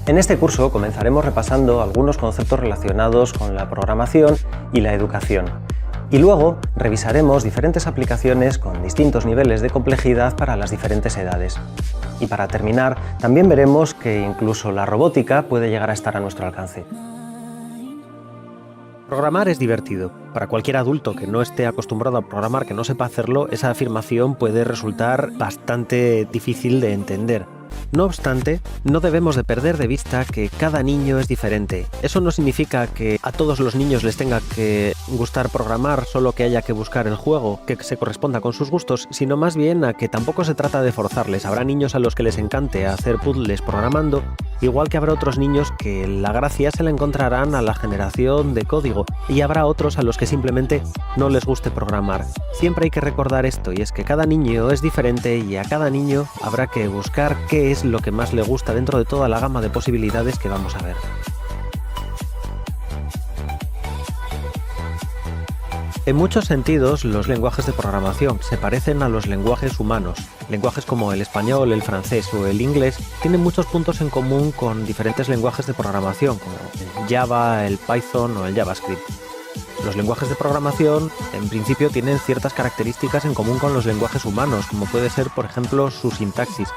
En este curso comenzaremos repasando algunos conceptos relacionados con la programación y la educación. Y luego revisaremos diferentes aplicaciones con distintos niveles de complejidad para las diferentes edades. Y para terminar, también veremos que incluso la robótica puede llegar a estar a nuestro alcance. Programar es divertido. Para cualquier adulto que no esté acostumbrado a programar, que no sepa hacerlo, esa afirmación puede resultar bastante difícil de entender. No obstante, no debemos de perder de vista que cada niño es diferente. Eso no significa que a todos los niños les tenga que gustar programar, solo que haya que buscar el juego que se corresponda con sus gustos, sino más bien a que tampoco se trata de forzarles. Habrá niños a los que les encante hacer puzzles programando, igual que habrá otros niños que la gracia se la encontrarán a la generación de código, y habrá otros a los que simplemente no les guste programar. Siempre hay que recordar esto, y es que cada niño es diferente y a cada niño habrá que buscar qué es lo que más le gusta dentro de toda la gama de posibilidades que vamos a ver. En muchos sentidos, los lenguajes de programación se parecen a los lenguajes humanos. Lenguajes como el español, el francés o el inglés tienen muchos puntos en común con diferentes lenguajes de programación, como el Java, el Python o el JavaScript. Los lenguajes de programación, en principio, tienen ciertas características en común con los lenguajes humanos, como puede ser, por ejemplo, su sintaxis.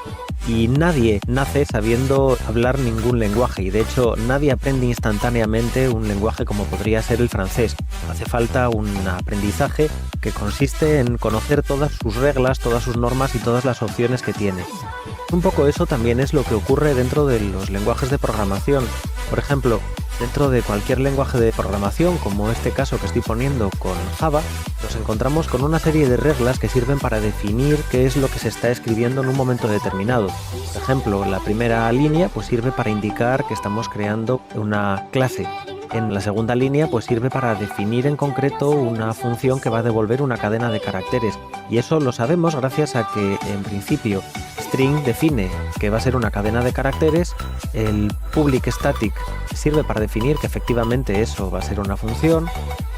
Y nadie nace sabiendo hablar ningún lenguaje, y de hecho nadie aprende instantáneamente un lenguaje como podría ser el francés. Hace falta un aprendizaje que consiste en conocer todas sus reglas, todas sus normas y todas las opciones que tiene. Un poco eso también es lo que ocurre dentro de los lenguajes de programación. Por ejemplo, dentro de cualquier lenguaje de programación, como este caso que estoy poniendo con Java, nos encontramos con una serie de reglas que sirven para definir qué es lo que se está escribiendo en un momento determinado. Por ejemplo, la primera línea pues sirve para indicar que estamos creando una clase. En la segunda línea pues sirve para definir en concreto una función que va a devolver una cadena de caracteres. Y eso lo sabemos gracias a que, en principio, string define que va a ser una cadena de caracteres, el public static sirve para definir que efectivamente eso va a ser una función.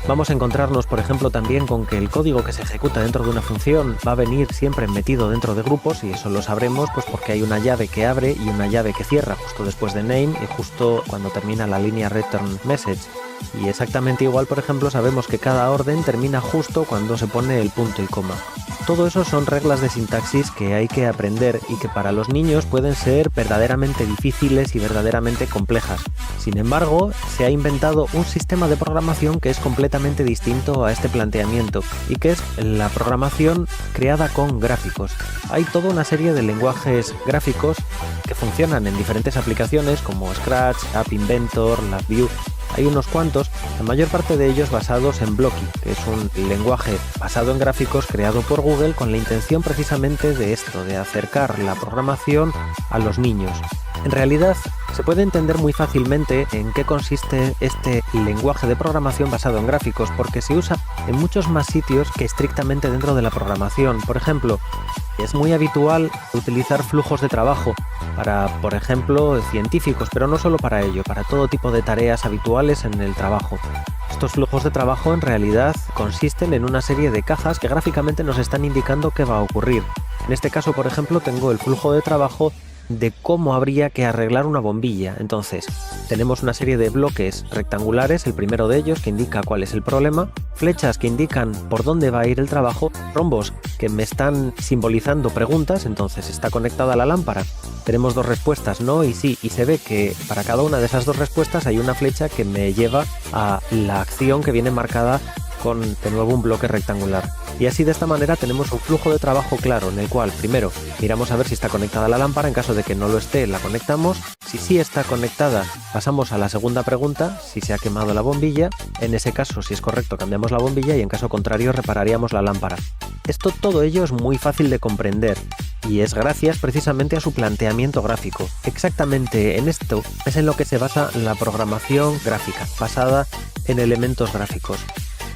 Vamos a encontrarnos, por ejemplo, también con que el código que se ejecuta dentro de una función va a venir siempre metido dentro de grupos, y eso lo sabremos pues porque hay una llave que abre y una llave que cierra justo después de name y justo cuando termina la línea return message. Y exactamente igual, por ejemplo, sabemos que cada orden termina justo cuando se pone el punto y coma. Todo eso son reglas de sintaxis que hay que aprender y que para los niños pueden ser verdaderamente difíciles y verdaderamente complejas. Sin embargo, se ha inventado un sistema de programación que es completamente distinto a este planteamiento, y que es la programación creada con gráficos. Hay toda una serie de lenguajes gráficos que funcionan en diferentes aplicaciones como Scratch, App Inventor, LabVIEW. Hay unos cuantos, la mayor parte de ellos basados en Blocky, que es un lenguaje basado en gráficos creado por Google con la intención precisamente de esto, de acercar la programación a los niños. En realidad, se puede entender muy fácilmente en qué consiste este lenguaje de programación basado en gráficos, porque se usa en muchos más sitios que estrictamente dentro de la programación. Por ejemplo, es muy habitual utilizar flujos de trabajo para, por ejemplo, científicos, pero no solo para ello, para todo tipo de tareas habituales en el trabajo. Estos flujos de trabajo en realidad consisten en una serie de cajas que gráficamente nos están indicando qué va a ocurrir. En este caso, por ejemplo, tengo el flujo de trabajo de cómo habría que arreglar una bombilla. Entonces, tenemos una serie de bloques rectangulares, el primero de ellos que indica cuál es el problema, flechas que indican por dónde va a ir el trabajo, rombos que me están simbolizando preguntas, entonces está conectada a la lámpara. Tenemos dos respuestas, no y sí, y se ve que para cada una de esas dos respuestas hay una flecha que me lleva a la acción que viene marcada con de nuevo un bloque rectangular. Y así, de esta manera, tenemos un flujo de trabajo claro en el cual primero miramos a ver si está conectada la lámpara. En caso de que no lo esté, la conectamos. Si sí está conectada, pasamos a la segunda pregunta, si se ha quemado la bombilla. En ese caso, si es correcto, cambiamos la bombilla, y en caso contrario repararíamos la lámpara. Todo ello es muy fácil de comprender, y es gracias precisamente a su planteamiento gráfico. Exactamente en esto es en lo que se basa la programación gráfica, basada en elementos gráficos.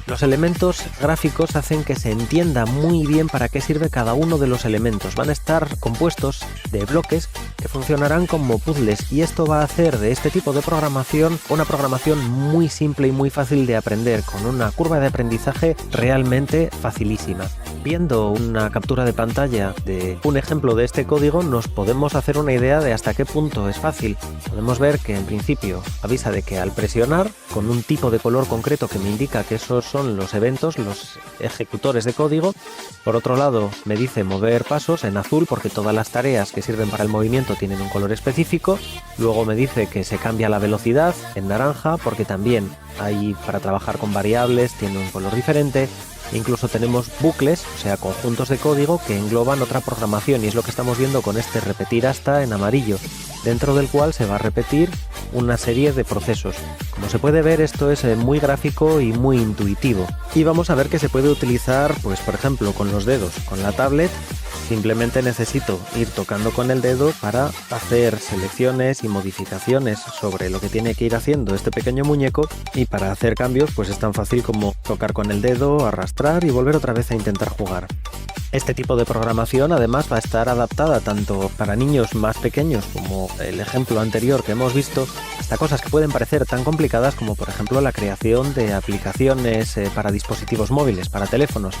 Los elementos gráficos hacen que se entienda muy bien para qué sirve cada uno de los elementos. Van a estar compuestos de bloques que funcionarán como puzzles y esto va a hacer de este tipo de programación una programación muy simple y muy fácil de aprender, con una curva de aprendizaje realmente facilísima. Viendo una captura de pantalla de un ejemplo de este código nos podemos hacer una idea de hasta qué punto es fácil. Podemos ver que en principio avisa de que al presionar con un tipo de color concreto que me indica que esos son los eventos, los ejecutores de código. Por otro lado me dice mover pasos en azul porque todas las tareas que sirven para el movimiento tienen un color específico. Luego me dice que se cambia la velocidad en naranja porque también hay para trabajar con variables, tiene un color diferente. Incluso tenemos bucles, o sea, conjuntos de código que engloban otra programación y es lo que estamos viendo con este repetir hasta en amarillo, dentro del cual se va a repetir una serie de procesos. Como se puede ver, esto es muy gráfico y muy intuitivo. Y vamos a ver que se puede utilizar, pues por ejemplo, con los dedos. Con la tablet simplemente necesito ir tocando con el dedo para hacer selecciones y modificaciones sobre lo que tiene que ir haciendo este pequeño muñeco, y para hacer cambios pues es tan fácil como tocar con el dedo, arrastrar y volver otra vez a intentar jugar. Este tipo de programación además va a estar adaptada tanto para niños más pequeños, como el ejemplo anterior que hemos visto, hasta cosas que pueden parecer tan complicadas como por ejemplo la creación de aplicaciones para dispositivos móviles, para teléfonos,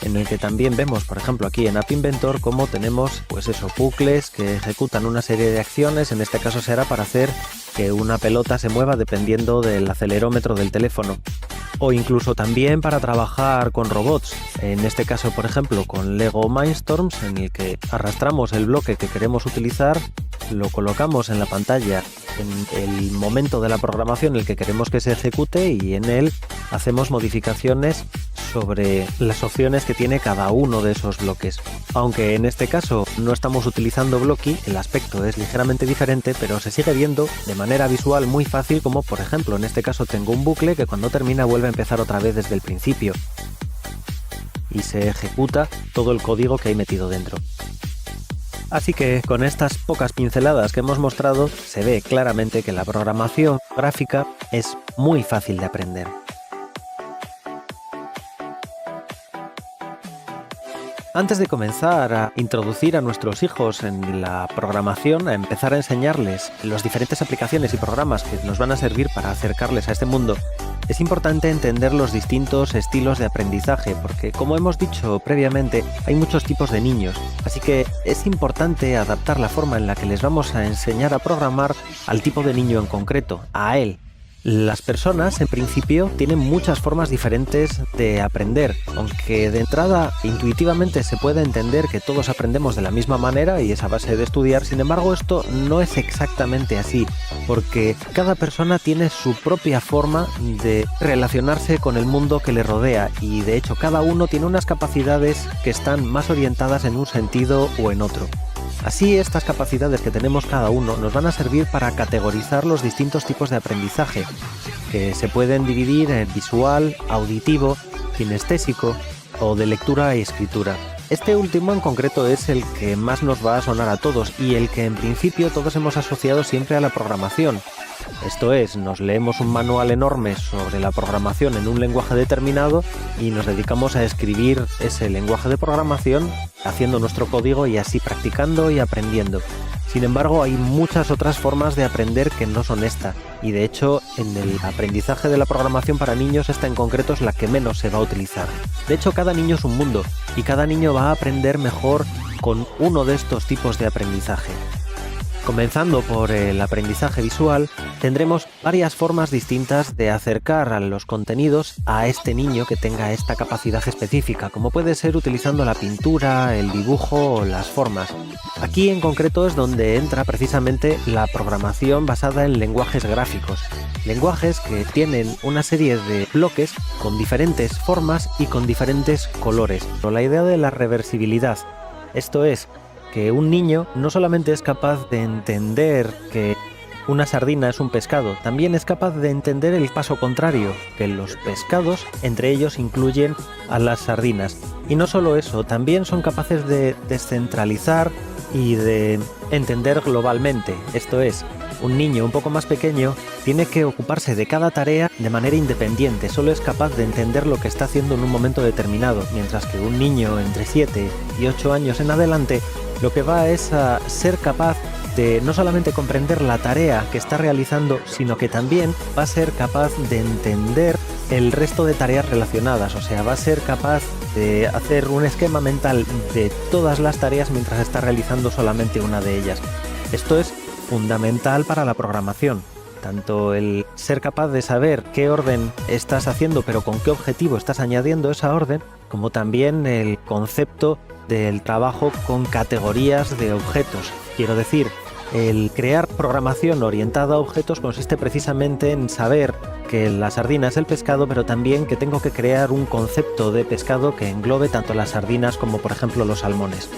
en el que también vemos, por ejemplo, aquí en App Inventor, cómo tenemos pues eso, bucles que ejecutan una serie de acciones. En este caso será para hacer que una pelota se mueva dependiendo del acelerómetro del teléfono. O incluso también para trabajar con robots, en este caso por ejemplo con Lego Mindstorms, en el que arrastramos el bloque que queremos utilizar, lo colocamos en la pantalla en el momento de la programación en el que queremos que se ejecute y en él hacemos modificaciones sobre las opciones que tiene cada uno de esos bloques. Aunque en este caso no estamos utilizando Blocky, el aspecto es ligeramente diferente, pero se sigue viendo de manera visual muy fácil, como por ejemplo en este caso tengo un bucle que cuando termina vuelve a empezar otra vez desde el principio y se ejecuta todo el código que hay metido dentro. Así que con estas pocas pinceladas que hemos mostrado se ve claramente que la programación gráfica es muy fácil de aprender. Antes de comenzar a introducir a nuestros hijos en la programación, a empezar a enseñarles las diferentes aplicaciones y programas que nos van a servir para acercarles a este mundo, es importante entender los distintos estilos de aprendizaje, porque como hemos dicho previamente, hay muchos tipos de niños, así que es importante adaptar la forma en la que les vamos a enseñar a programar al tipo de niño en concreto, a él. Las personas, en principio, tienen muchas formas diferentes de aprender, aunque de entrada intuitivamente se puede entender que todos aprendemos de la misma manera y es a base de estudiar. Sin embargo, esto no es exactamente así, porque cada persona tiene su propia forma de relacionarse con el mundo que le rodea y, de hecho, cada uno tiene unas capacidades que están más orientadas en un sentido o en otro. Así, estas capacidades que tenemos cada uno nos van a servir para categorizar los distintos tipos de aprendizaje, que se pueden dividir en visual, auditivo, kinestésico o de lectura y escritura. Este último en concreto es el que más nos va a sonar a todos y el que en principio todos hemos asociado siempre a la programación. Esto es, nos leemos un manual enorme sobre la programación en un lenguaje determinado y nos dedicamos a escribir ese lenguaje de programación haciendo nuestro código y así practicando y aprendiendo. Sin embargo, hay muchas otras formas de aprender que no son esta, y de hecho en el aprendizaje de la programación para niños esta en concreto es la que menos se va a utilizar. De hecho, cada niño es un mundo y cada niño va a aprender mejor con uno de estos tipos de aprendizaje. Comenzando por el aprendizaje visual, tendremos varias formas distintas de acercar a los contenidos a este niño que tenga esta capacidad específica, como puede ser utilizando la pintura, el dibujo o las formas. Aquí en concreto es donde entra precisamente la programación basada en lenguajes gráficos, lenguajes que tienen una serie de bloques con diferentes formas y con diferentes colores. La idea de la reversibilidad, esto es, que un niño no solamente es capaz de entender que una sardina es un pescado, también es capaz de entender el paso contrario, que los pescados entre ellos incluyen a las sardinas. Y no solo eso, también son capaces de descentralizar y de entender globalmente. Esto es, Un niño un poco más pequeño tiene que ocuparse de cada tarea de manera independiente, solo es capaz de entender lo que está haciendo en un momento determinado, mientras que un niño entre 7 y 8 años en adelante lo que va es a ser capaz de no solamente comprender la tarea que está realizando, sino que también va a ser capaz de entender el resto de tareas relacionadas, o sea, va a ser capaz de hacer un esquema mental de todas las tareas mientras está realizando solamente una de ellas. Esto es fundamental para la programación, tanto el ser capaz de saber qué orden estás haciendo pero con qué objetivo estás añadiendo esa orden, como también el concepto del trabajo con categorías de objetos. Quiero decir, el crear programación orientada a objetos consiste precisamente en saber que la sardina es el pescado, pero también que tengo que crear un concepto de pescado que englobe tanto las sardinas como, por ejemplo, los salmones.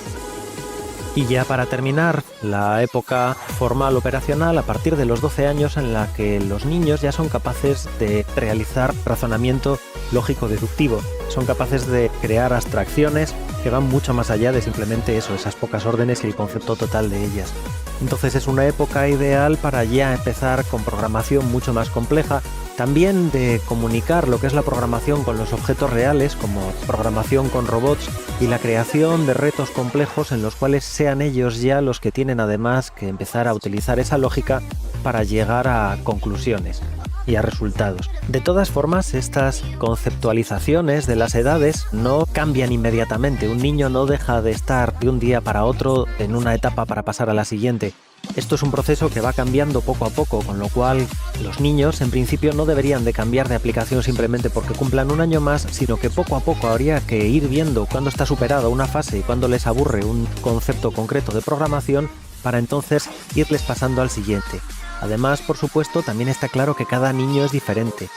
Y ya para terminar, la época formal operacional a partir de los 12 años en la que los niños ya son capaces de realizar razonamiento lógico-deductivo. Son capaces de crear abstracciones que van mucho más allá de simplemente eso, esas pocas órdenes y el concepto total de ellas. Entonces es una época ideal para ya empezar con programación mucho más compleja, también de comunicar lo que es la programación con los objetos reales, como programación con robots, y la creación de retos complejos en los cuales sean ellos ya los que tienen además que empezar a utilizar esa lógica para llegar a conclusiones y a resultados. De todas formas, estas conceptualizaciones de las edades no cambian inmediatamente. Un niño no deja de estar de un día para otro en una etapa para pasar a la siguiente. Esto es un proceso que va cambiando poco a poco, con lo cual los niños en principio no deberían de cambiar de aplicación simplemente porque cumplan un año más, sino que poco a poco habría que ir viendo cuándo está superada una fase y cuándo les aburre un concepto concreto de programación para entonces irles pasando al siguiente. Además, por supuesto, también está claro que cada niño es diferente.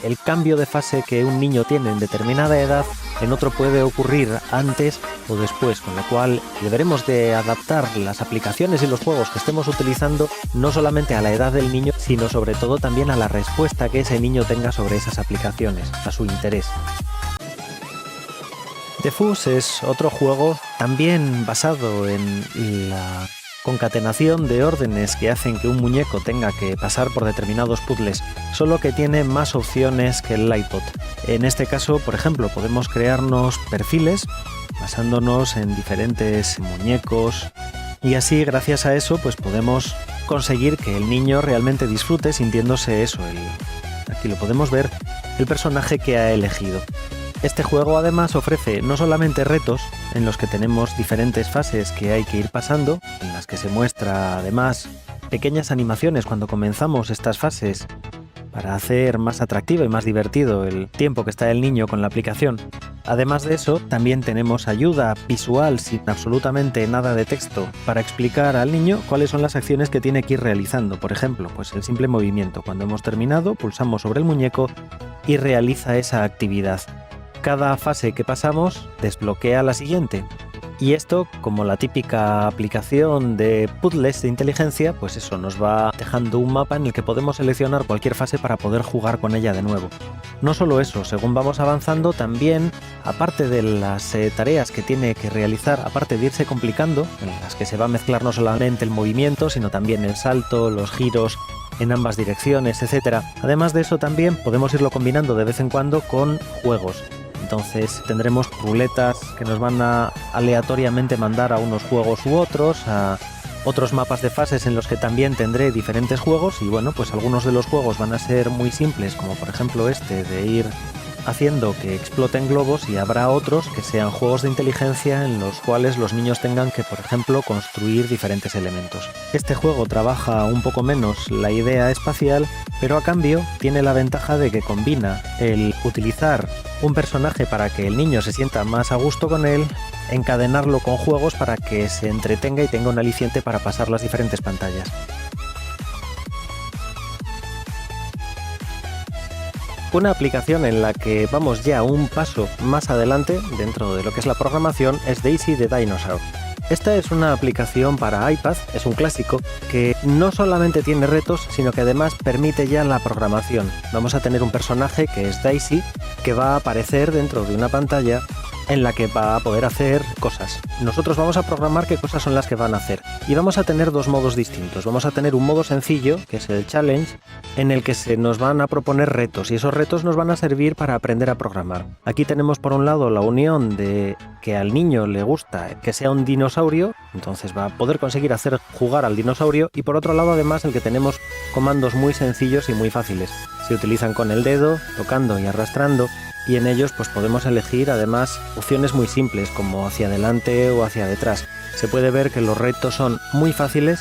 El cambio de fase que un niño tiene en determinada edad en otro puede ocurrir antes o después, con lo cual deberemos de adaptar las aplicaciones y los juegos que estemos utilizando no solamente a la edad del niño, sino sobre todo también a la respuesta que ese niño tenga sobre esas aplicaciones, a su interés. The Fuse es otro juego también basado en la concatenación de órdenes que hacen que un muñeco tenga que pasar por determinados puzzles, solo que tiene más opciones que el Lightbot. En este caso, por ejemplo, podemos crearnos perfiles basándonos en diferentes muñecos y así, gracias a eso, pues podemos conseguir que el niño realmente disfrute sintiéndose eso, aquí lo podemos ver, el personaje que ha elegido. Este juego además ofrece no solamente retos en los que tenemos diferentes fases que hay que ir pasando, en las que se muestra además pequeñas animaciones cuando comenzamos estas fases para hacer más atractivo y más divertido el tiempo que está el niño con la aplicación. Además de eso, también tenemos ayuda visual sin absolutamente nada de texto para explicar al niño cuáles son las acciones que tiene que ir realizando. Por ejemplo, pues el simple movimiento. Cuando hemos terminado, pulsamos sobre el muñeco y realiza esa actividad. Cada fase que pasamos desbloquea la siguiente. Y esto, como la típica aplicación de puzzles de inteligencia, pues eso nos va dejando un mapa en el que podemos seleccionar cualquier fase para poder jugar con ella de nuevo. No solo eso, según vamos avanzando, también, aparte de las tareas que tiene que realizar, aparte de irse complicando, en las que se va a mezclar no solamente el movimiento, sino también el salto, los giros en ambas direcciones, etc. Además de eso, también podemos irlo combinando de vez en cuando con juegos. Entonces tendremos ruletas que nos van a aleatoriamente mandar a unos juegos u otros, a otros mapas de fases en los que también tendré diferentes juegos y bueno, pues algunos de los juegos van a ser muy simples, como por ejemplo este de ir haciendo que exploten globos, y habrá otros que sean juegos de inteligencia en los cuales los niños tengan que, por ejemplo, construir diferentes elementos. Este juego trabaja un poco menos la idea espacial, pero a cambio tiene la ventaja de que combina el utilizar un personaje para que el niño se sienta más a gusto con él, encadenarlo con juegos para que se entretenga y tenga un aliciente para pasar las diferentes pantallas. Una aplicación en la que vamos ya un paso más adelante dentro de lo que es la programación es Daisy the Dinosaur. Esta es una aplicación para iPad, es un clásico, que no solamente tiene retos, sino que además permite ya la programación. Vamos a tener un personaje que es Daisy, que va a aparecer dentro de una pantalla en la que va a poder hacer cosas. Nosotros vamos a programar qué cosas son las que van a hacer. Y vamos a tener dos modos distintos. Vamos a tener un modo sencillo, que es el challenge, en el que se nos van a proponer retos, y esos retos nos van a servir para aprender a programar. Aquí tenemos por un lado la unión de que al niño le gusta que sea un dinosaurio, entonces va a poder conseguir hacer jugar al dinosaurio, y por otro lado además el que tenemos comandos muy sencillos y muy fáciles. Se utilizan con el dedo, tocando y arrastrando, y en ellos pues podemos elegir además opciones muy simples como hacia adelante o hacia detrás. Se puede ver que los retos son muy fáciles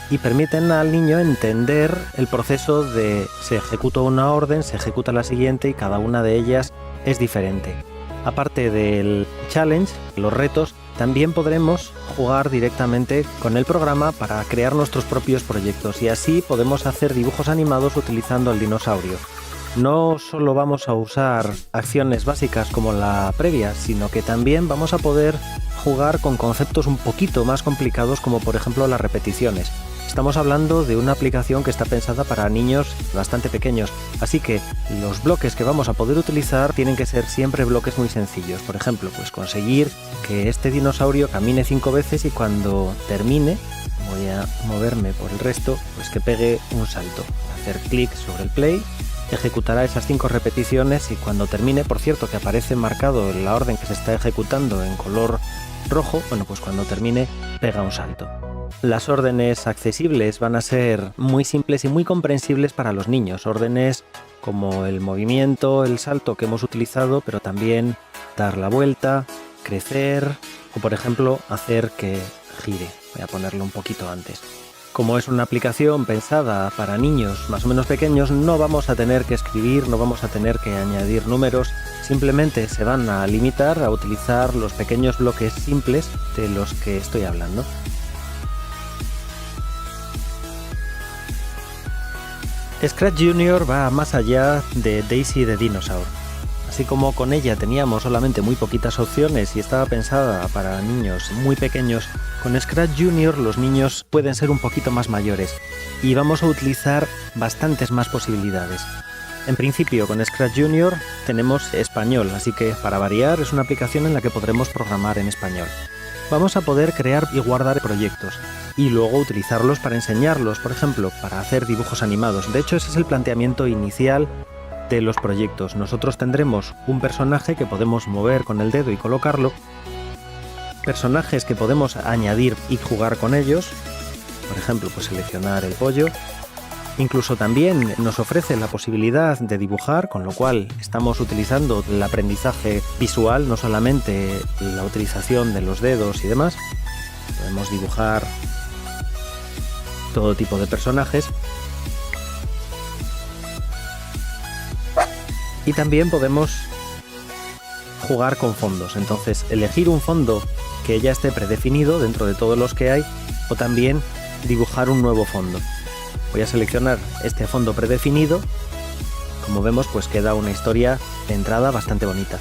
y permiten al niño entender el proceso de se ejecuta una orden, se ejecuta la siguiente y cada una de ellas es diferente. Aparte del challenge, los retos, también podremos jugar directamente con el programa para crear nuestros propios proyectos y así podemos hacer dibujos animados utilizando el dinosaurio. No solo vamos a usar acciones básicas como la previa, sino que también vamos a poder jugar con conceptos un poquito más complicados como por ejemplo las repeticiones. Estamos hablando de una aplicación que está pensada para niños bastante pequeños, así que los bloques que vamos a poder utilizar tienen que ser siempre bloques muy sencillos. Por ejemplo, pues conseguir que este dinosaurio camine 5 veces y cuando termine, voy a moverme por el resto, pues que pegue un salto. Hacer clic sobre el play, ejecutará esas 5 repeticiones y cuando termine, por cierto que aparece marcado en la orden que se está ejecutando en color rojo, bueno pues cuando termine pega un salto. Las órdenes accesibles van a ser muy simples y muy comprensibles para los niños. Órdenes como el movimiento, el salto que hemos utilizado, pero también dar la vuelta, crecer o por ejemplo hacer que gire. Voy a ponerlo un poquito antes. Como es una aplicación pensada para niños más o menos pequeños, no vamos a tener que escribir, no vamos a tener que añadir números, simplemente se van a limitar a utilizar los pequeños bloques simples de los que estoy hablando. Scratch Junior va más allá de Daisy the Dinosaur. Así como con ella teníamos solamente muy poquitas opciones y estaba pensada para niños muy pequeños, con Scratch Junior los niños pueden ser un poquito más mayores y vamos a utilizar bastantes más posibilidades. En principio con Scratch Junior tenemos español, así que para variar es una aplicación en la que podremos programar en español. Vamos a poder crear y guardar proyectos y luego utilizarlos para enseñarlos, por ejemplo, para hacer dibujos animados. De hecho, ese es el planteamiento inicial de los proyectos. Nosotros tendremos un personaje que podemos mover con el dedo y colocarlo, personajes que podemos añadir y jugar con ellos, por ejemplo, pues seleccionar el pollo. Incluso también nos ofrece la posibilidad de dibujar, con lo cual estamos utilizando el aprendizaje visual, no solamente la utilización de los dedos y demás. Podemos dibujar todo tipo de personajes. Y también podemos jugar con fondos, entonces elegir un fondo que ya esté predefinido dentro de todos los que hay o también dibujar un nuevo fondo. Voy a seleccionar este fondo predefinido. Como vemos, pues queda una historia de entrada bastante bonita.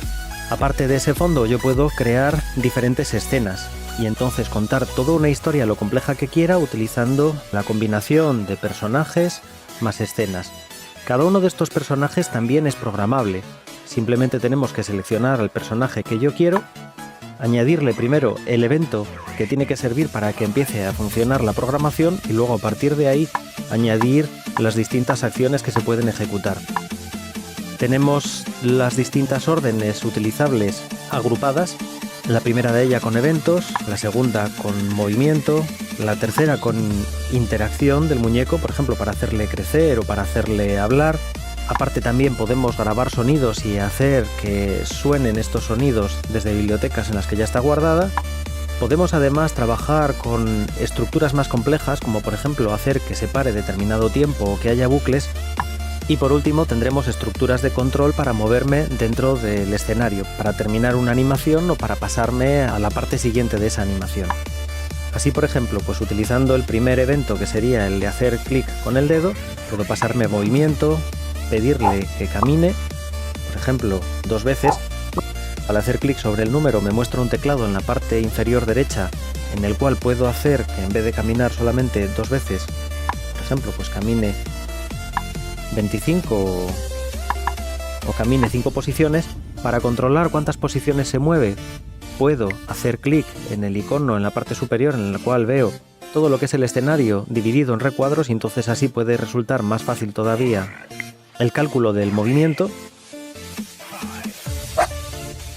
Aparte de ese fondo, yo puedo crear diferentes escenas y entonces contar toda una historia lo compleja que quiera utilizando la combinación de personajes más escenas. Cada uno de estos personajes también es programable. Simplemente tenemos que seleccionar al personaje que yo quiero, añadirle primero el evento que tiene que servir para que empiece a funcionar la programación y luego a partir de ahí añadir las distintas acciones que se pueden ejecutar. Tenemos las distintas órdenes utilizables agrupadas, la primera de ellas con eventos, la segunda con movimiento, la tercera con interacción del muñeco, por ejemplo para hacerle crecer o para hacerle hablar. Aparte también podemos grabar sonidos y hacer que suenen estos sonidos desde bibliotecas en las que ya está guardada. Podemos además trabajar con estructuras más complejas, como por ejemplo hacer que se pare determinado tiempo o que haya bucles. Y por último tendremos estructuras de control para moverme dentro del escenario, para terminar una animación o para pasarme a la parte siguiente de esa animación. Así por ejemplo, pues utilizando el primer evento que sería el de hacer clic con el dedo, puedo pasarme a movimiento, pedirle que camine, por ejemplo 2 veces. Al hacer clic sobre el número me muestra un teclado en la parte inferior derecha en el cual puedo hacer que en vez de caminar solamente 2 veces, por ejemplo, pues camine 25 o camine 5 posiciones Para controlar cuántas posiciones se mueve, puedo hacer clic en el icono en la parte superior en el cual veo todo lo que es el escenario dividido en recuadros, y entonces así puede resultar más fácil todavía el cálculo del movimiento.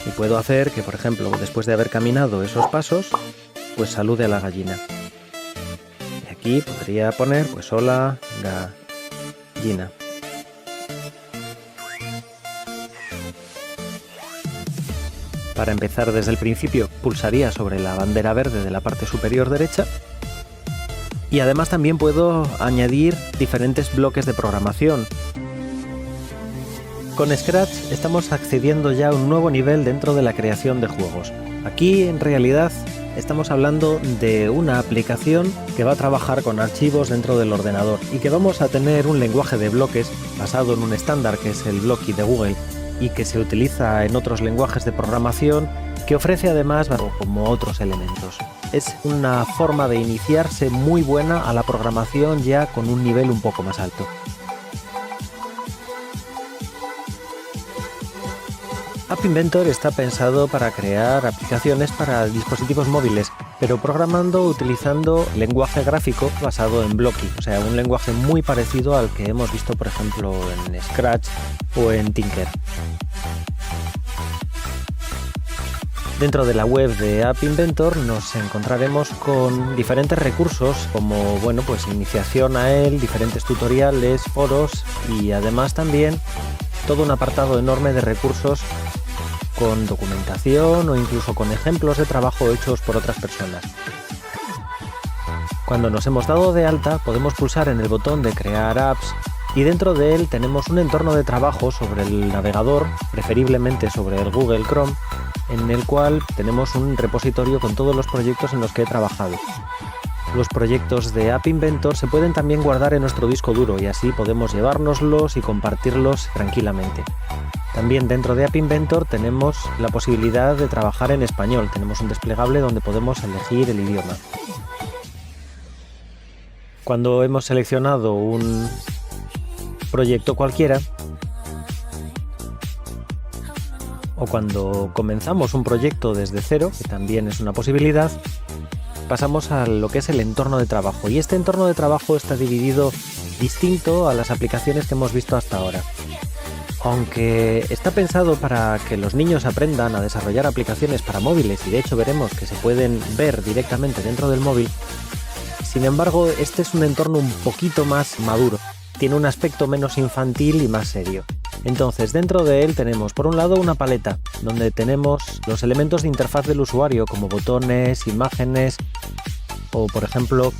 Y puedo hacer que, por ejemplo, después de haber caminado esos pasos, pues salude a la gallina. Y aquí podría poner, pues, hola, gallina. Para empezar desde el principio, pulsaría sobre la bandera verde de la parte superior derecha. Y además también puedo añadir diferentes bloques de programación. Con Scratch estamos accediendo ya a un nuevo nivel dentro de la creación de juegos. Aquí en realidad estamos hablando de una aplicación que va a trabajar con archivos dentro del ordenador y que vamos a tener un lenguaje de bloques basado en un estándar que es el Blockly de Google y que se utiliza en otros lenguajes de programación, que ofrece además como otros elementos. Es una forma de iniciarse muy buena a la programación ya con un nivel un poco más alto. App Inventor está pensado para crear aplicaciones para dispositivos móviles, pero programando utilizando lenguaje gráfico basado en Blockly, o sea, un lenguaje muy parecido al que hemos visto, por ejemplo, en Scratch o en Tinker. Dentro de la web de App Inventor nos encontraremos con diferentes recursos como, bueno, pues iniciación a él, diferentes tutoriales, foros y además también todo un apartado enorme de recursos con documentación o incluso con ejemplos de trabajo hechos por otras personas. Cuando nos hemos dado de alta, podemos pulsar en el botón de crear apps y dentro de él tenemos un entorno de trabajo sobre el navegador, preferiblemente sobre el Google Chrome, en el cual tenemos un repositorio con todos los proyectos en los que he trabajado. Los proyectos de App Inventor se pueden también guardar en nuestro disco duro y así podemos llevárnoslos y compartirlos tranquilamente. También dentro de App Inventor tenemos la posibilidad de trabajar en español. Tenemos un desplegable donde podemos elegir el idioma. Cuando hemos seleccionado un proyecto cualquiera, o cuando comenzamos un proyecto desde cero, que también es una posibilidad, pasamos a lo que es el entorno de trabajo. Y este entorno de trabajo está dividido distinto a las aplicaciones que hemos visto hasta ahora. Aunque está pensado para que los niños aprendan a desarrollar aplicaciones para móviles, y de hecho veremos que se pueden ver directamente dentro del móvil, sin embargo, este es un entorno un poquito más maduro. Tiene un aspecto menos infantil y más serio. Entonces, dentro de él tenemos, por un lado, una paleta, donde tenemos los elementos de interfaz del usuario, como botones, imágenes o, por ejemplo,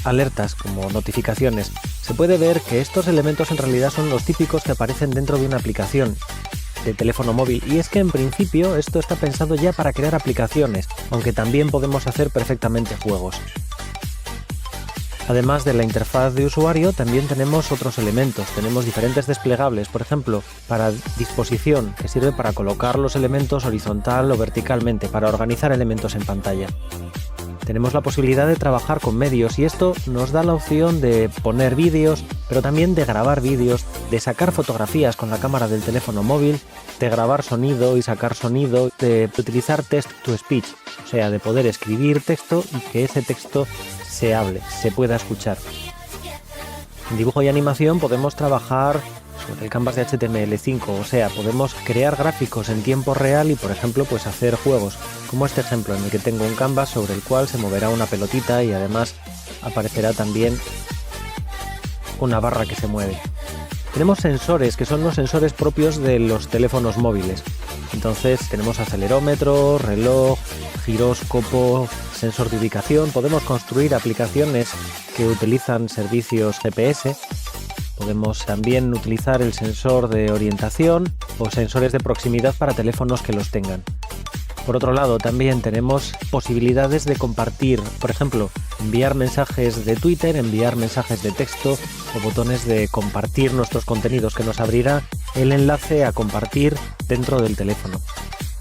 alertas, como notificaciones. Se puede ver que estos elementos en realidad son los típicos que aparecen dentro de una aplicación de teléfono móvil, y es que en principio esto está pensado ya para crear aplicaciones, aunque también podemos hacer perfectamente juegos. Además de la interfaz de usuario, también tenemos otros elementos. Tenemos diferentes desplegables, por ejemplo, para disposición, que sirve para colocar los elementos horizontal o verticalmente, para organizar elementos en pantalla. Tenemos la posibilidad de trabajar con medios y esto nos da la opción de poner vídeos, pero también de grabar vídeos, de sacar fotografías con la cámara del teléfono móvil, de grabar sonido y sacar sonido, de utilizar text-to-speech, o sea, de poder escribir texto y que ese texto se hable, se pueda escuchar. En dibujo y animación podemos trabajar sobre el canvas de HTML5, o sea, podemos crear gráficos en tiempo real y, por ejemplo, pues hacer juegos, como este ejemplo en el que tengo un canvas sobre el cual se moverá una pelotita y además aparecerá también una barra que se mueve. Tenemos sensores, que son los sensores propios de los teléfonos móviles. Entonces tenemos acelerómetro, reloj, giróscopo, sensor de ubicación. Podemos construir aplicaciones que utilizan servicios GPS. Podemos también utilizar el sensor de orientación o sensores de proximidad para teléfonos que los tengan. Por otro lado, también tenemos posibilidades de compartir, por ejemplo, enviar mensajes de Twitter, enviar mensajes de texto o botones de compartir nuestros contenidos, que nos abrirá el enlace a compartir dentro del teléfono.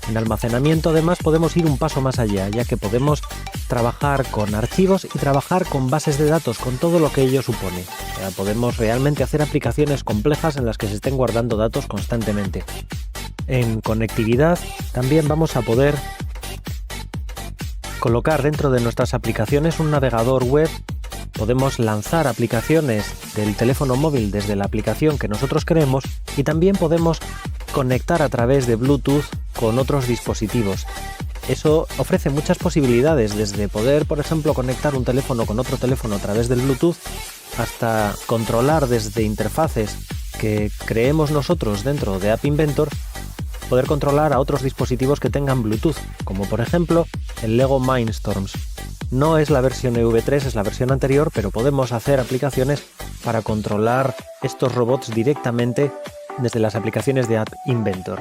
En almacenamiento, además, podemos ir un paso más allá, ya que podemos trabajar con archivos y trabajar con bases de datos, con todo lo que ello supone. O sea, podemos realmente hacer aplicaciones complejas en las que se estén guardando datos constantemente. En conectividad también vamos a poder colocar dentro de nuestras aplicaciones un navegador web. Podemos lanzar aplicaciones del teléfono móvil desde la aplicación que nosotros creemos y también podemos conectar a través de Bluetooth con otros dispositivos. Eso ofrece muchas posibilidades, desde poder, por ejemplo, conectar un teléfono con otro teléfono a través del Bluetooth, hasta controlar desde interfaces que creemos nosotros dentro de App Inventor, poder controlar a otros dispositivos que tengan Bluetooth, como por ejemplo el Lego Mindstorms. No es la versión EV3, es la versión anterior, pero podemos hacer aplicaciones para controlar estos robots directamente desde las aplicaciones de App Inventor.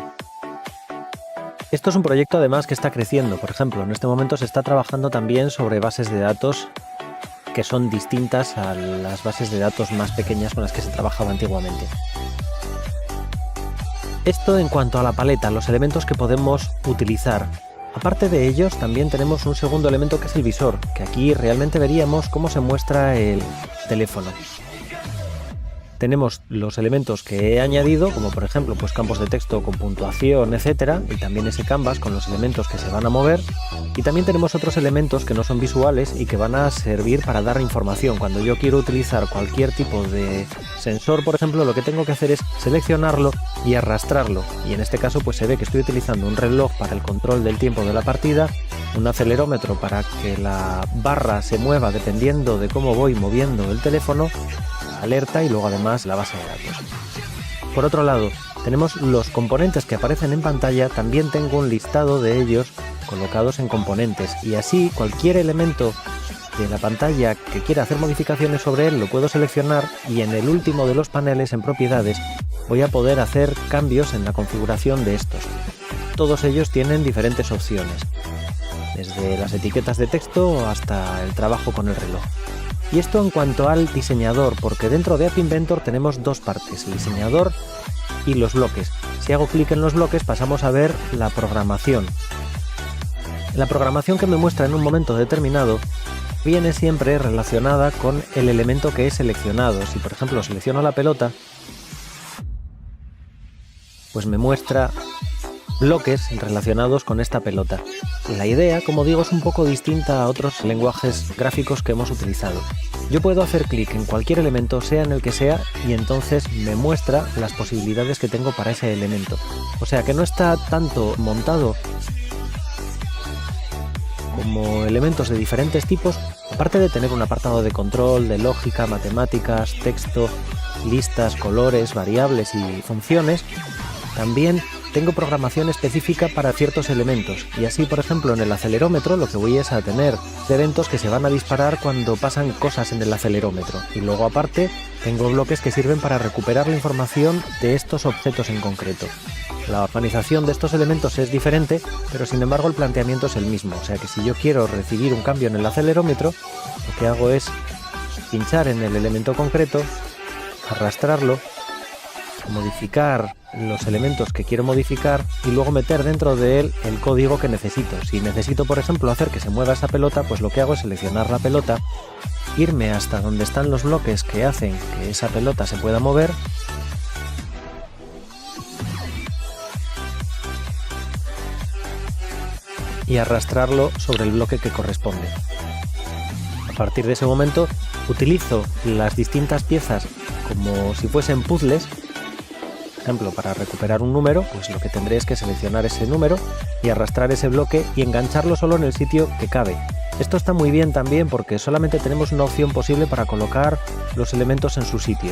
Esto es un proyecto además que está creciendo. Por ejemplo, en este momento se está trabajando también sobre bases de datos que son distintas a las bases de datos más pequeñas con las que se trabajaba antiguamente. Esto en cuanto a la paleta, los elementos que podemos utilizar. Aparte de ellos, también tenemos un segundo elemento que es el visor, que aquí realmente veríamos cómo se muestra el teléfono. Tenemos los elementos que he añadido, como por ejemplo pues campos de texto con puntuación, etcétera, y también ese canvas con los elementos que se van a mover. Y también tenemos otros elementos que no son visuales y que van a servir para dar información. Cuando yo quiero utilizar cualquier tipo de sensor, por ejemplo, lo que tengo que hacer es seleccionarlo y arrastrarlo. Y en este caso pues se ve que estoy utilizando un reloj para el control del tiempo de la partida, un acelerómetro para que la barra se mueva dependiendo de cómo voy moviendo el teléfono, alerta y luego además la base de datos. Por otro lado, tenemos los componentes que aparecen en pantalla, también tengo un listado de ellos colocados en componentes y así cualquier elemento de la pantalla que quiera hacer modificaciones sobre él lo puedo seleccionar y en el último de los paneles en propiedades voy a poder hacer cambios en la configuración de estos. Todos ellos tienen diferentes opciones, desde las etiquetas de texto hasta el trabajo con el reloj. Y esto en cuanto al diseñador, porque dentro de App Inventor tenemos dos partes, el diseñador y los bloques. Si hago clic en los bloques pasamos a ver la programación. La programación que me muestra en un momento determinado viene siempre relacionada con el elemento que he seleccionado. Si por ejemplo selecciono la pelota, pues me muestra bloques relacionados con esta pelota. La idea, como digo, es un poco distinta a otros lenguajes gráficos que hemos utilizado. Yo puedo hacer clic en cualquier elemento, sea en el que sea, y entonces me muestra las posibilidades que tengo para ese elemento. O sea que no está tanto montado como elementos de diferentes tipos, aparte de tener un apartado de control, de lógica, matemáticas, texto, listas, colores, variables y funciones, también tengo programación específica para ciertos elementos y así, por ejemplo, en el acelerómetro lo que voy es a tener eventos que se van a disparar cuando pasan cosas en el acelerómetro y luego aparte tengo bloques que sirven para recuperar la información de estos objetos en concreto. La organización de estos elementos es diferente, pero sin embargo el planteamiento es el mismo, o sea que si yo quiero recibir un cambio en el acelerómetro, lo que hago es pinchar en el elemento concreto, arrastrarlo, modificar los elementos que quiero modificar y luego meter dentro de él el código que necesito. Si necesito, por ejemplo, hacer que se mueva esa pelota, pues lo que hago es seleccionar la pelota, irme hasta donde están los bloques que hacen que esa pelota se pueda mover y arrastrarlo sobre el bloque que corresponde. A partir de ese momento utilizo las distintas piezas como si fuesen puzzles. Por ejemplo, para recuperar un número, pues lo que tendré es que seleccionar ese número y arrastrar ese bloque y engancharlo solo en el sitio que cabe. Esto está muy bien también porque solamente tenemos una opción posible para colocar los elementos en su sitio.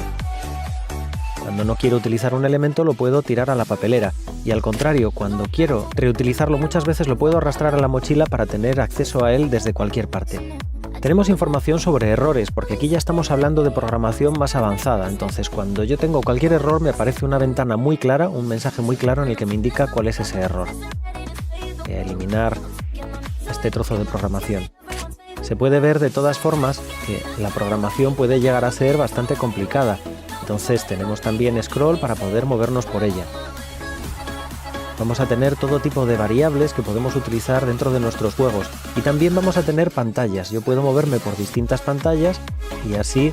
Cuando no quiero utilizar un elemento lo puedo tirar a la papelera y al contrario, cuando quiero reutilizarlo muchas veces lo puedo arrastrar a la mochila para tener acceso a él desde cualquier parte. Tenemos información sobre errores, porque aquí ya estamos hablando de programación más avanzada, entonces cuando yo tengo cualquier error me aparece una ventana muy clara, un mensaje muy claro en el que me indica cuál es ese error. Voy a eliminar este trozo de programación. Se puede ver de todas formas que la programación puede llegar a ser bastante complicada, entonces tenemos también scroll para poder movernos por ella. Vamos a tener todo tipo de variables que podemos utilizar dentro de nuestros juegos y también vamos a tener pantallas. Yo puedo moverme por distintas pantallas y así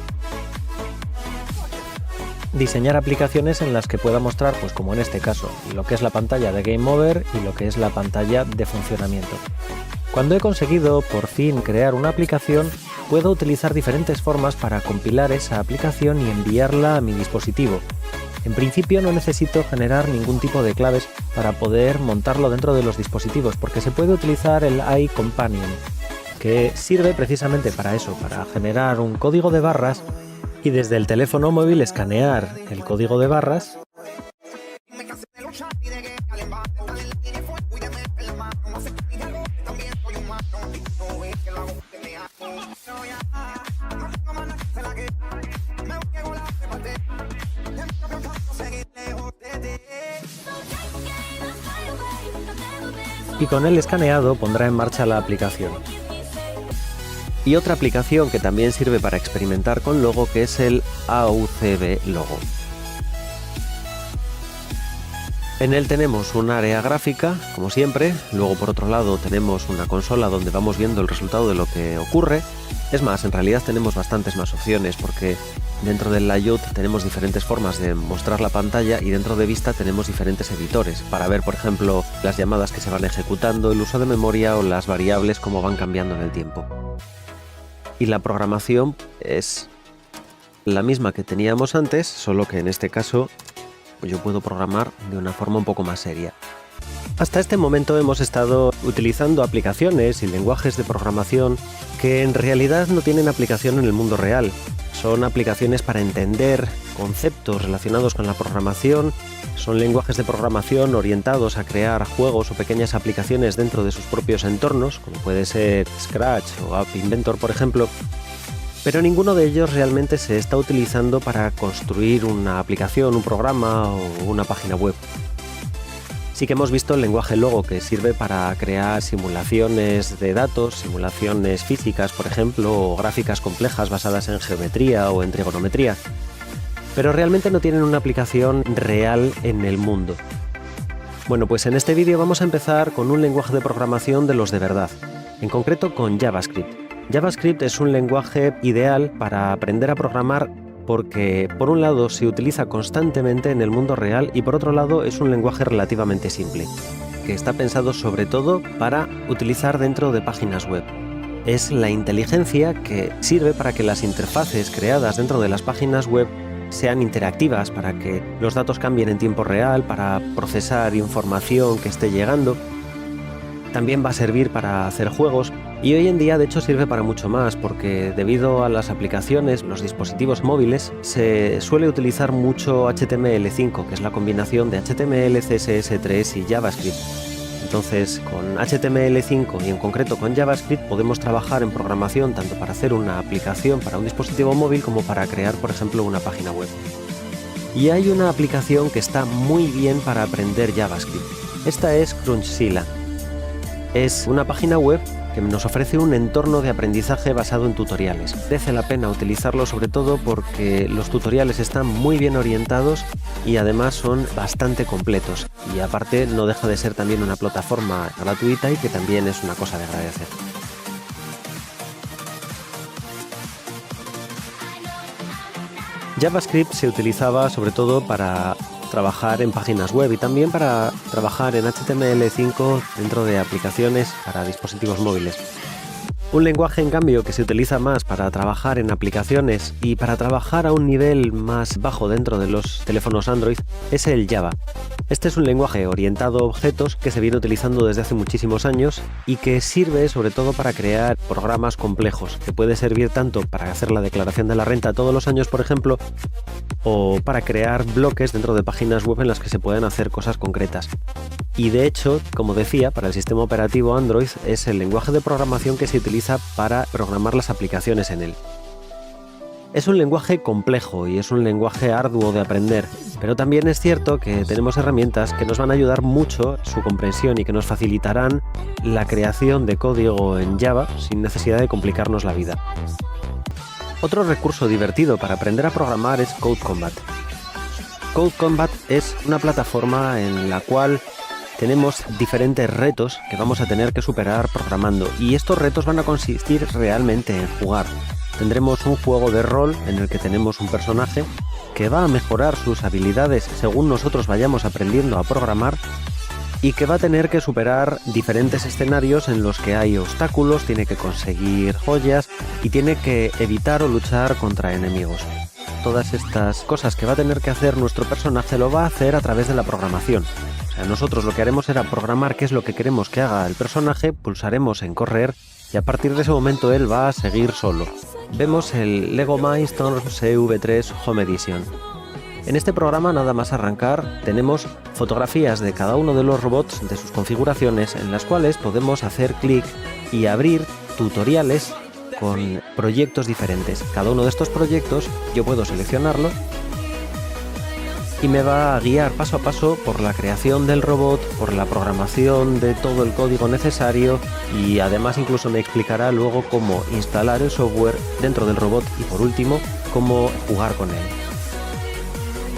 diseñar aplicaciones en las que pueda mostrar, pues como en este caso, lo que es la pantalla de Game Over y lo que es la pantalla de funcionamiento. Cuando he conseguido por fin crear una aplicación, puedo utilizar diferentes formas para compilar esa aplicación y enviarla a mi dispositivo. En principio no necesito generar ningún tipo de claves para poder montarlo dentro de los dispositivos, porque se puede utilizar el iCompanion, que sirve precisamente para eso, para generar un código de barras y desde el teléfono móvil escanear el código de barras y con el escaneado pondrá en marcha la aplicación. Y otra aplicación que también sirve para experimentar con logo, que es el AUCB Logo. En él tenemos un área gráfica, como siempre, luego por otro lado tenemos una consola donde vamos viendo el resultado de lo que ocurre. Es más, en realidad tenemos bastantes más opciones porque dentro del layout tenemos diferentes formas de mostrar la pantalla y dentro de Vista tenemos diferentes editores para ver, por ejemplo, las llamadas que se van ejecutando, el uso de memoria o las variables cómo van cambiando en el tiempo. Y la programación es la misma que teníamos antes, solo que en este caso yo puedo programar de una forma un poco más seria. Hasta este momento hemos estado utilizando aplicaciones y lenguajes de programación que en realidad no tienen aplicación en el mundo real. Son aplicaciones para entender conceptos relacionados con la programación, son lenguajes de programación orientados a crear juegos o pequeñas aplicaciones dentro de sus propios entornos, como puede ser Scratch o App Inventor, por ejemplo, pero ninguno de ellos realmente se está utilizando para construir una aplicación, un programa o una página web. Sí que hemos visto el lenguaje Logo, que sirve para crear simulaciones de datos, simulaciones físicas, por ejemplo, o gráficas complejas basadas en geometría o en trigonometría, pero realmente no tienen una aplicación real en el mundo. Bueno, pues en este vídeo vamos a empezar con un lenguaje de programación de los de verdad, en concreto con JavaScript. JavaScript es un lenguaje ideal para aprender a programar porque, por un lado, se utiliza constantemente en el mundo real y, por otro lado, es un lenguaje relativamente simple, que está pensado sobre todo para utilizar dentro de páginas web. Es la inteligencia que sirve para que las interfaces creadas dentro de las páginas web sean interactivas, para que los datos cambien en tiempo real, para procesar información que esté llegando. También va a servir para hacer juegos y hoy en día de hecho sirve para mucho más porque debido a las aplicaciones, los dispositivos móviles, se suele utilizar mucho HTML5, que es la combinación de HTML, CSS3 y JavaScript. Entonces con HTML5 y en concreto con JavaScript podemos trabajar en programación tanto para hacer una aplicación para un dispositivo móvil como para crear, por ejemplo, una página web. Y hay una aplicación que está muy bien para aprender JavaScript. Esta es Crunchzilla. Es una página web que nos ofrece un entorno de aprendizaje basado en tutoriales. Merece la pena utilizarlo sobre todo porque los tutoriales están muy bien orientados y además son bastante completos. Y aparte no deja de ser también una plataforma gratuita y que también es una cosa de agradecer. JavaScript se utilizaba sobre todo para trabajar en páginas web y también para trabajar en HTML5 dentro de aplicaciones para dispositivos móviles. Un lenguaje, en cambio, que se utiliza más para trabajar en aplicaciones y para trabajar a un nivel más bajo dentro de los teléfonos Android es el Java. Este es un lenguaje orientado a objetos que se viene utilizando desde hace muchísimos años y que sirve sobre todo para crear programas complejos, que puede servir tanto para hacer la declaración de la renta todos los años, por ejemplo, o para crear bloques dentro de páginas web en las que se pueden hacer cosas concretas. Y de hecho, como decía, para el sistema operativo Android es el lenguaje de programación que se utiliza para programar las aplicaciones en él. Es un lenguaje complejo y es un lenguaje arduo de aprender, pero también es cierto que tenemos herramientas que nos van a ayudar mucho su comprensión y que nos facilitarán la creación de código en Java sin necesidad de complicarnos la vida. Otro recurso divertido para aprender a programar es CodeCombat. CodeCombat es una plataforma en la cual tenemos diferentes retos que vamos a tener que superar programando y estos retos van a consistir realmente en jugar. tendremos un juego de rol en el que tenemos un personaje que va a mejorar sus habilidades según nosotros vayamos aprendiendo a programar y que va a tener que superar diferentes escenarios en los que hay obstáculos, tiene que conseguir joyas y tiene que evitar o luchar contra enemigos. Todas estas cosas que va a tener que hacer nuestro personaje lo va a hacer a través de la programación. O sea, nosotros lo que haremos será programar qué es lo que queremos que haga el personaje, pulsaremos en correr y a partir de ese momento él va a seguir solo. Vemos el Lego Mindstorm CV3 Home Edition. En este programa, nada más arrancar, tenemos fotografías de cada uno de los robots, de sus configuraciones, en las cuales podemos hacer clic y abrir tutoriales con proyectos diferentes. Cada uno de estos proyectos yo puedo seleccionarlo y me va a guiar paso a paso por la creación del robot, por la programación de todo el código necesario y además incluso me explicará luego cómo instalar el software dentro del robot y por último, cómo jugar con él.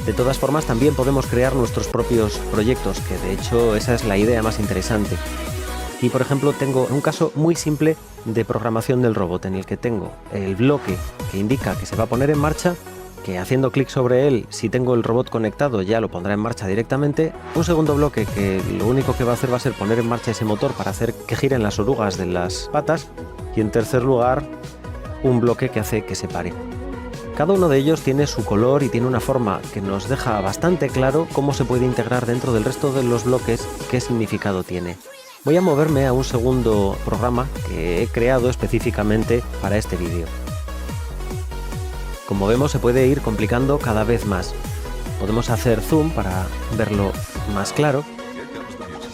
De todas formas, también podemos crear nuestros propios proyectos, que de hecho esa es la idea más interesante. Y por ejemplo, tengo un caso muy simple de programación del robot, en el que tengo el bloque que indica que se va a poner en marcha, que haciendo clic sobre él, si tengo el robot conectado ya lo pondrá en marcha directamente. Un segundo bloque que lo único que va a hacer va a ser poner en marcha ese motor para hacer que giren las orugas de las patas. Y en tercer lugar, un bloque que hace que se pare. Cada uno de ellos tiene su color y tiene una forma que nos deja bastante claro cómo se puede integrar dentro del resto de los bloques, qué significado tiene. Voy a moverme a un segundo programa que he creado específicamente para este vídeo. Como vemos, se puede ir complicando cada vez más. Podemos hacer zoom para verlo más claro.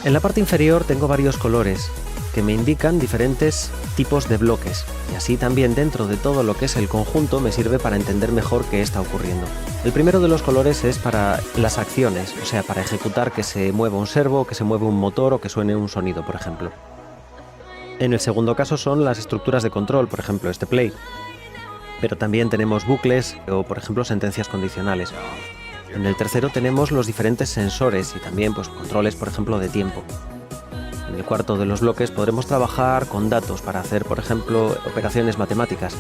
En la parte inferior tengo varios colores que me indican diferentes tipos de bloques y así también dentro de todo lo que es el conjunto me sirve para entender mejor qué está ocurriendo. El primero de los colores es para las acciones, o sea, para ejecutar que se mueva un servo, que se mueva un motor o que suene un sonido, por ejemplo. En el segundo caso son las estructuras de control, por ejemplo este play, pero también tenemos bucles o por ejemplo sentencias condicionales. En el tercero tenemos los diferentes sensores y también pues controles, por ejemplo, de tiempo. En el cuarto de los bloques podremos trabajar con datos para hacer, por ejemplo, operaciones matemáticas.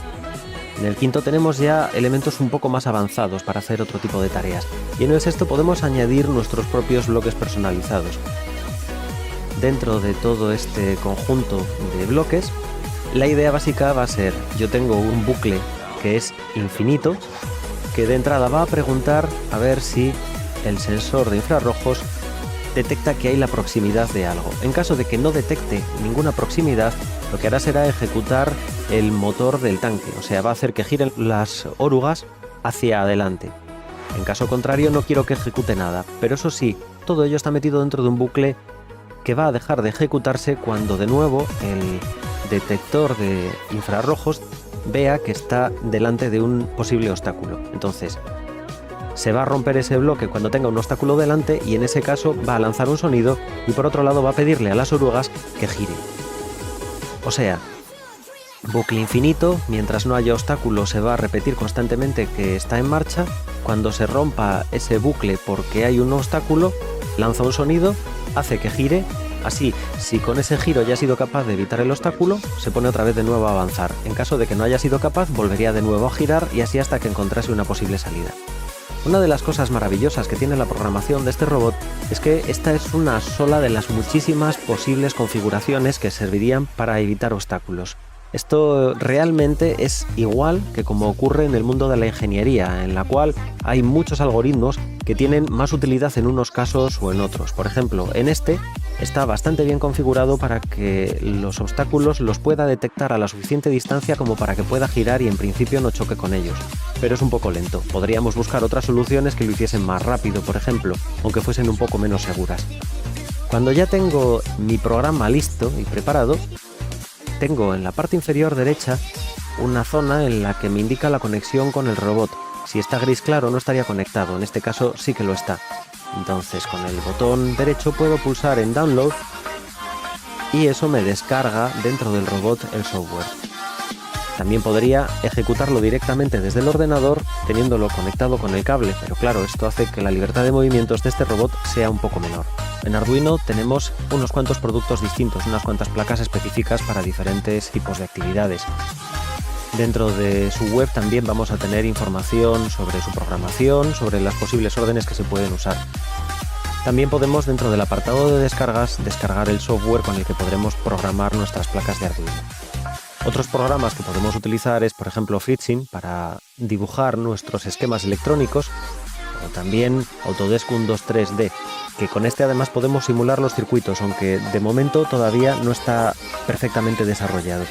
En el quinto tenemos ya elementos un poco más avanzados para hacer otro tipo de tareas. Y en el sexto podemos añadir nuestros propios bloques personalizados. Dentro de todo este conjunto de bloques, la idea básica va a ser, yo tengo un bucle que es infinito, que de entrada va a preguntar a ver si el sensor de infrarrojos detecta que hay la proximidad de algo. En caso de que no detecte ninguna proximidad, lo que hará será ejecutar el motor del tanque, o sea, va a hacer que giren las orugas hacia adelante. En caso contrario, no quiero que ejecute nada, pero eso sí, todo ello está metido dentro de un bucle que va a dejar de ejecutarse cuando de nuevo el detector de infrarrojos vea que está delante de un posible obstáculo. Entonces, se va a romper ese bloque cuando tenga un obstáculo delante y en ese caso va a lanzar un sonido y por otro lado va a pedirle a las orugas que gire. O sea, bucle infinito, mientras no haya obstáculo se va a repetir constantemente que está en marcha. Cuando se rompa ese bucle porque hay un obstáculo, lanza un sonido, hace que gire. Así, si con ese giro ya ha sido capaz de evitar el obstáculo, se pone otra vez de nuevo a avanzar. En caso de que no haya sido capaz, volvería de nuevo a girar y así hasta que encontrase una posible salida. Una de las cosas maravillosas que tiene la programación de este robot es que esta es una sola de las muchísimas posibles configuraciones que servirían para evitar obstáculos. Esto realmente es igual que como ocurre en el mundo de la ingeniería, en la cual hay muchos algoritmos que tienen más utilidad en unos casos o en otros. Por ejemplo, en este está bastante bien configurado para que los obstáculos los pueda detectar a la suficiente distancia como para que pueda girar y en principio no choque con ellos. Pero es un poco lento. Podríamos buscar otras soluciones que lo hiciesen más rápido, por ejemplo, aunque fuesen un poco menos seguras. Cuando ya tengo mi programa listo y preparado, tengo en la parte inferior derecha una zona en la que me indica la conexión con el robot. Si está gris claro no estaría conectado, en este caso sí que lo está. Entonces con el botón derecho puedo pulsar en Download y eso me descarga dentro del robot el software. También podría ejecutarlo directamente desde el ordenador teniéndolo conectado con el cable, pero claro, esto hace que la libertad de movimientos de este robot sea un poco menor. En Arduino tenemos unos cuantos productos distintos, unas cuantas placas específicas para diferentes tipos de actividades. Dentro de su web también vamos a tener información sobre su programación, sobre las posibles órdenes que se pueden usar. También podemos, dentro del apartado de descargas, descargar el software con el que podremos programar nuestras placas de Arduino. Otros programas que podemos utilizar es, por ejemplo, FreeSync para dibujar nuestros esquemas electrónicos, o también Autodesk 123D, que con este además podemos simular los circuitos, aunque de momento todavía no está perfectamente desarrollado.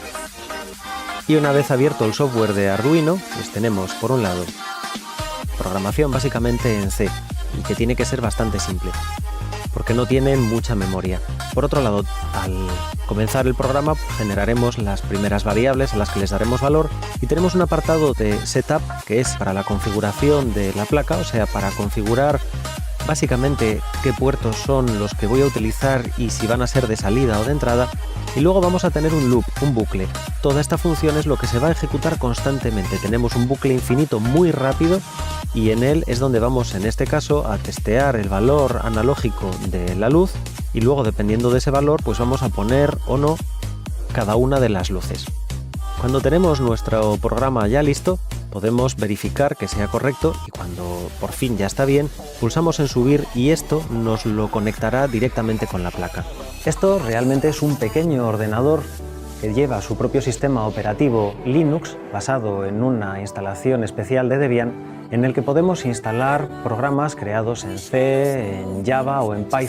Y una vez abierto el software de Arduino, pues tenemos, por un lado, programación básicamente en C, y que tiene que ser bastante simple, porque no tienen mucha memoria. Por otro lado, al comenzar el programa generaremos las primeras variables a las que les daremos valor y tenemos un apartado de Setup que es para la configuración de la placa, o sea, para configurar básicamente qué puertos son los que voy a utilizar y si van a ser de salida o de entrada. Y luego vamos a tener un loop, un bucle. Toda esta función es lo que se va a ejecutar constantemente. Tenemos un bucle infinito muy rápido y en él es donde vamos, en este caso, a testear el valor analógico de la luz y luego, dependiendo de ese valor, pues vamos a poner o no cada una de las luces. Cuando tenemos nuestro programa ya listo, podemos verificar que sea correcto y cuando por fin ya está bien, pulsamos en subir y esto nos lo conectará directamente con la placa. Esto realmente es un pequeño ordenador que lleva su propio sistema operativo Linux basado en una instalación especial de Debian en el que podemos instalar programas creados en C, en Java o en Python